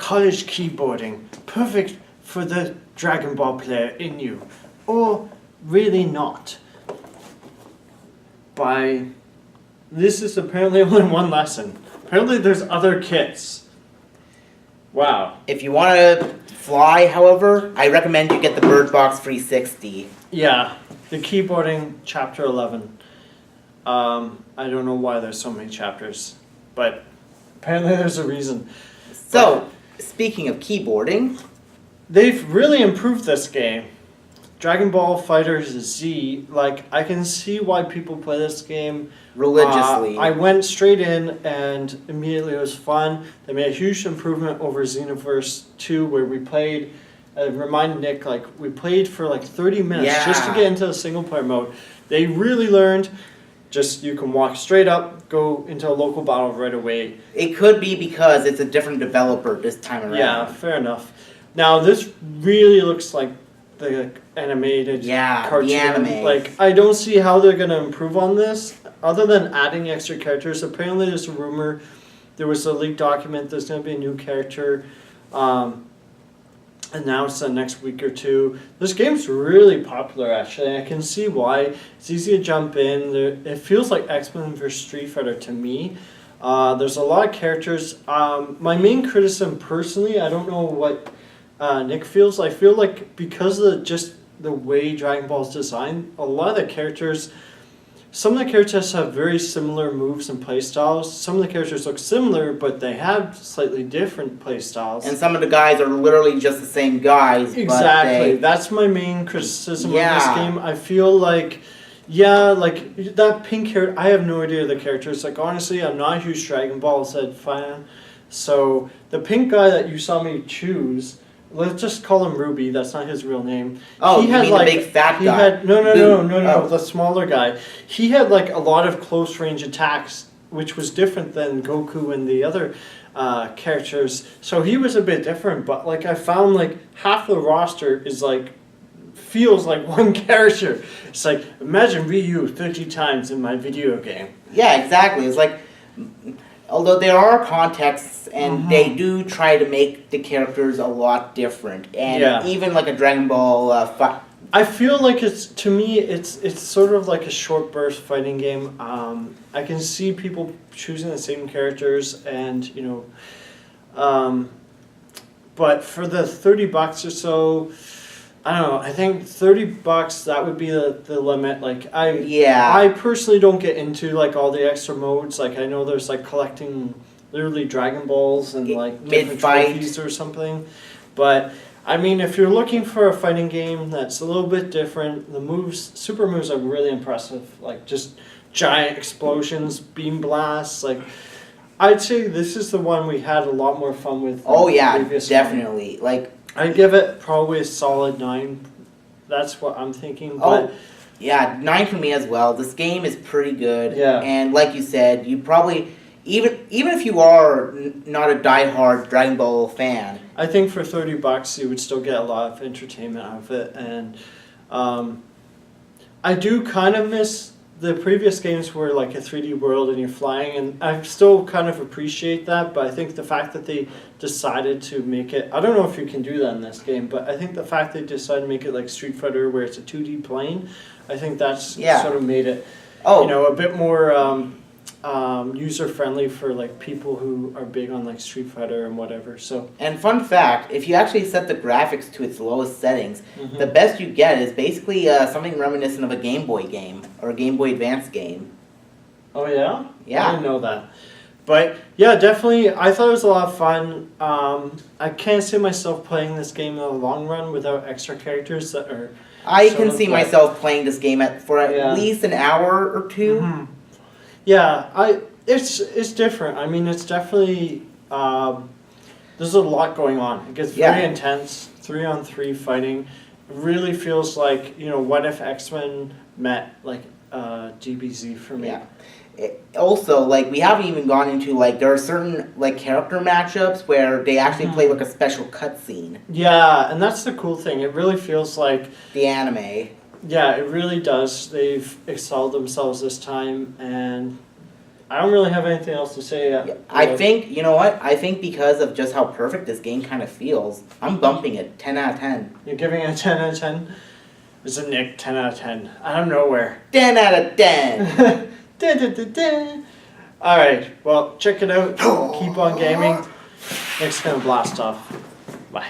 college keyboarding, perfect for the Dragon Ball player in you, or really not. This is apparently only one lesson. Apparently there's other kits. Wow. If you want to fly, however, I recommend you get the Bird Box 360. Yeah, the keyboarding, chapter 11. I don't know why there's so many chapters, but apparently there's a reason. So, speaking of keyboarding, they've really improved this game. Dragon Ball FighterZ Z, like, I can see why people play this game religiously. I went straight in and immediately it was fun. They made a huge improvement over Xenoverse 2 where we played, remind Nick, like, we played for like 30 minutes just to get into the single player mode. They really learned, just you can walk straight up, go into a local battle right away. It could be because it's a different developer this time around. Yeah, fair enough. Now this really looks like the animated cartoon. The anime. Like, I don't see how they're going to improve on this other than adding extra characters. Apparently there's a rumor, there was a leaked document, there's going to be a new character announced the next week or two. This game's really popular, actually. I can see why. It's easy to jump in. It feels like X-Men vs. Street Fighter to me. There's a lot of characters. My main criticism personally, I don't know what Nick feels. I feel like because of just the way Dragon Ball is designed, a lot of the characters, some of the characters have very similar moves and playstyles. Some of the characters look similar, but they have slightly different playstyles. And some of the guys are literally just the same guys. Exactly. That's my main criticism of this game. I feel like, like that pink character, I have no idea the characters. Like, honestly, I'm not a huge Dragon Ball Z fan. So the pink guy that you saw me choose, let's just call him Ruby. That's not his real name. Oh, you mean like, the big fat guy? No, the smaller guy. He had like a lot of close range attacks, which was different than Goku and the other characters. So he was a bit different. But like I found like half the roster is like feels like one character. It's like imagine Ryu 30 times in my video game. Yeah, exactly. It's like, although there are contexts and they do try to make the characters a lot different, and even like a Dragon Ball I feel like it's sort of like a short burst fighting game. I can see people choosing the same characters, and but for the $30 or so, I don't know. I think $30 that would be the limit. Like I personally don't get into like all the extra modes. Like I know there's like collecting literally Dragon Balls and like different trophies or something. But I mean, if you're looking for a fighting game that's a little bit different, the super moves are really impressive. Like just giant explosions, beam blasts. Like I'd say this is the one we had a lot more fun with. Oh yeah, definitely. Like. I'd give it probably a solid 9. That's what I'm thinking. But 9 for me as well. This game is pretty good. Yeah. And like you said, you probably, even if you are not a diehard Dragon Ball fan, I think for $30 you would still get a lot of entertainment out of it. And I do kind of miss the previous games were like a 3D world and you're flying, and I still kind of appreciate that, but I think the fact that they decided to make it, I don't know if you can do that in this game, but I think the fact they decided to make it like Street Fighter where it's a 2D plane, I think that's sort of made it a bit more user-friendly for like people who are big on like Street Fighter and whatever. So, and fun fact, if you actually set the graphics to its lowest settings, the best you get is basically something reminiscent of a Game Boy game or a Game Boy Advance game. Oh yeah? Yeah. I didn't know that. But yeah, definitely, I thought it was a lot of fun. I can't see myself playing this game in the long run without extra characters that are... I can see myself playing this game for at least an hour or two. Yeah, it's different. I mean, it's definitely there's a lot going on. It gets very intense. 3-on-3 fighting. It really feels like what if X-Men met like DBZ for me. Yeah. Also, like we haven't even gone into like there are certain like character matchups where they actually play like a special cutscene. Yeah, and that's the cool thing. It really feels like the anime. Yeah, it really does. They've excelled themselves this time, and I don't really have anything else to say. I think, you know what? I think because of just how perfect this game kind of feels, I'm bumping it 10 out of 10. You're giving it a 10 out of 10? It's a Nick 10 out of 10. Out of nowhere. 10 out of 10. Dun, dun, dun, dun. Alright, well, check it out. Keep on gaming. Nick's gonna blast off. Bye.